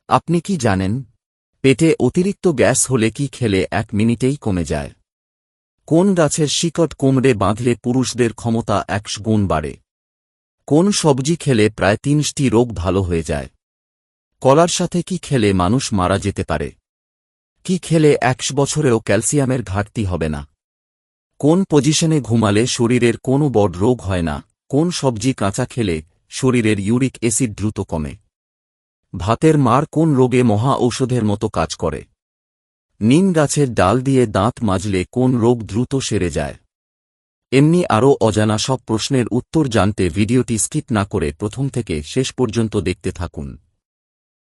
আপনি কি জানেন পেটে অতিরিক্ত গ্যাস হলে কি খেলে 1 মিনিটেই কমে যায়? কোন গাছের শিকড় কোমরে বাঁধলে পুরুষদের ক্ষমতা 100 গুণ বাড়ে? কোন সবজি খেলে প্রায় 30টি রোগ ভালো হয়ে যায়? কলার সাথে কি খেলে মানুষ মারা যেতে পারে? কি খেলে 100 বছরেও ক্যালসিয়ামের ঘাটতি হবে না? কোন পজিশনে ঘুমালে শরীরের কোনো বড় রোগ হয় না? কোন সবজি কাঁচা খেলে শরীরের ইউরিক অ্যাসিড দ্রুত কমে? ভাতের মার কোন রোগে মহা ঔষধের মতো কাজ করে? নিম গাছের ডাল দিয়ে দাঁত মাজলে কোন রোগ দ্রুত সেরে যায়? এমনি আরও অজানা সব প্রশ্নের উত্তর জানতে ভিডিওটি স্কিপ না করে প্রথম থেকে শেষ পর্যন্ত দেখতে থাকুন।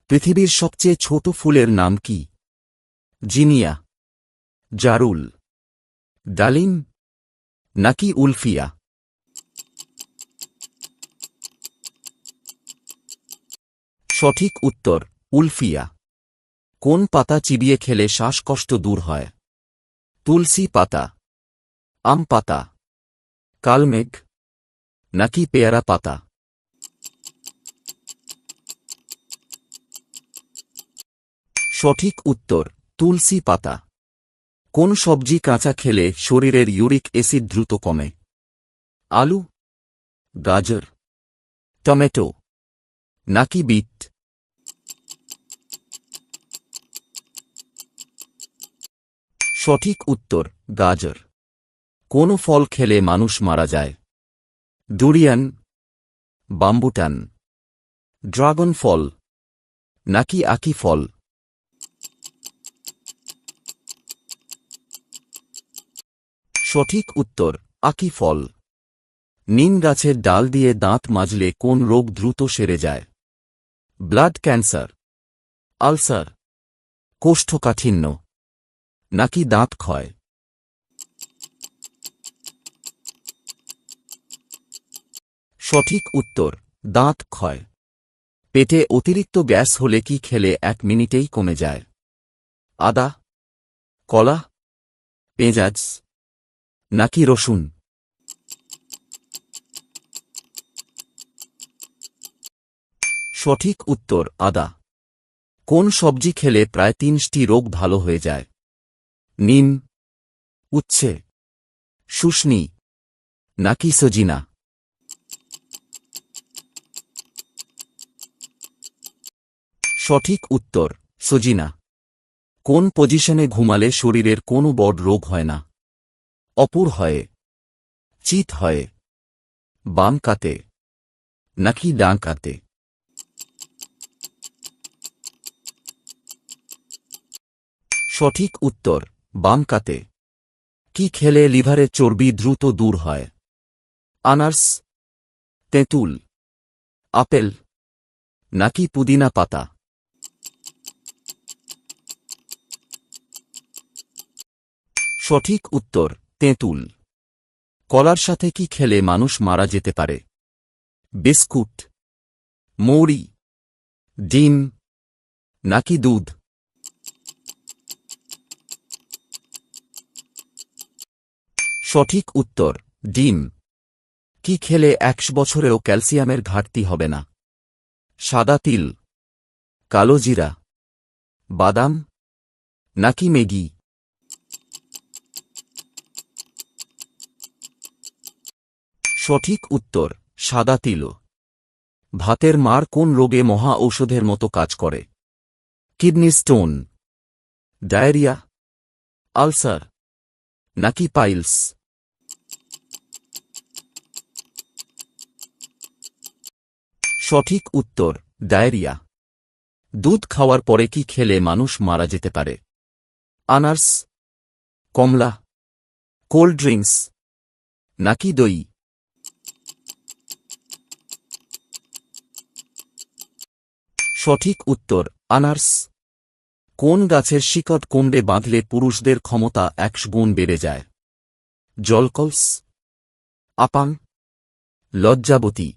পৃথিবীর সবচেয়ে ছোট ফুলের নাম কি? জিনিয়া, জারুল, ডালিম নাকি উলফিয়া? সঠিক উত্তর উলফিয়া। কোন পাতা চিবিয়ে খেলে শ্বাসকষ্ট দূর হয়? তুলসী পাতা, আম পাতা, কালমেঘ নাকি পেয়ারা পাতা? সঠিক উত্তর তুলসী পাতা। কোন সবজি কাঁচা খেলে শরীরের ইউরিক অ্যাসিড দ্রুত কমে? আলু, গাজর, টমেটো নাকি বিট? সঠিক উত্তর গাজর। কোন ফল খেলে মানুষ মারা যায়? ডুরিয়ান, বাম্বুটান, ড্রাগন ফল নাকি আকি ফল? সঠিক উত্তর আকি ফল। নিম গাছের ডাল দিয়ে দাঁত মাজলে কোন রোগ দ্রুত সেরে যায়? ব্লাড ক্যান্সার, আলসার, কোষ্ঠকাঠিন্য নাকি দাঁত ক্ষয়? সঠিক উত্তর দাঁত ক্ষয়। পেটে অতিরিক্ত গ্যাস হলে কি খেলে 1 মিনিটেই কমে যায়? আদা, কলা, পেঁয়াজ নাকি রসুন? সঠিক উত্তর আদা। কোন সবজি খেলে প্রায় 30টি রোগ ভালো হয়ে যায়? নিম, উচ্ছে, শুষ্নি নাকি সজিনা? সঠিক উত্তর সজিনা। কোন পজিশনে ঘুমালে শরীরের কোনো বড় রোগ হয় না? অপুর হয়, চিত হয়, বাম কাতে নাকি ডান কাতে? সঠিক উত্তর বাম কাতে। কি খেলে লিভারের চর্বি দ্রুত দূর হয়? আনারস, তেঁতুল, আপেল নাকি পুদিনা পাতা? সঠিক উত্তর তেঁতুল। কলার সাথে কি খেলে মানুষ মারা যেতে পারে? বিস্কুট, মৌরি, ডিম নাকি দুধ? সঠিক উত্তর ডিম। কি খেলে 100 বছরেও ক্যালসিয়ামের ঘাটতি হবে না? সাদা তিল, কালো জিরা, বাদাম নাকি ম্যাগি? সঠিক উত্তর সাদা তিল। ভাতের মার কোন রোগে মহা ঔষধের মতো কাজ করে? কিডনি স্টোন, ডায়রিয়া, আলসার নাকি পাইলস? সঠিক উত্তর ডায়রিয়া। দুধ খাওয়ার পরে কি খেলে মানুষ মারা যেতে পারে? আনারস, কমলা, কোল্ড ড্রিঙ্কস নাকি দই? সঠিক উত্তর আনারস। কোন গাছের শিকড় কোমরে বাঁধলে পুরুষদের ক্ষমতা 100 গুণ বেড়ে যায়? জলকলস, আপাং, লজ্জাবতী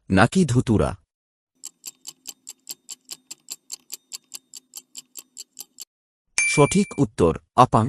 নাকি ধুতুরা? সঠিক উত্তর আপাং।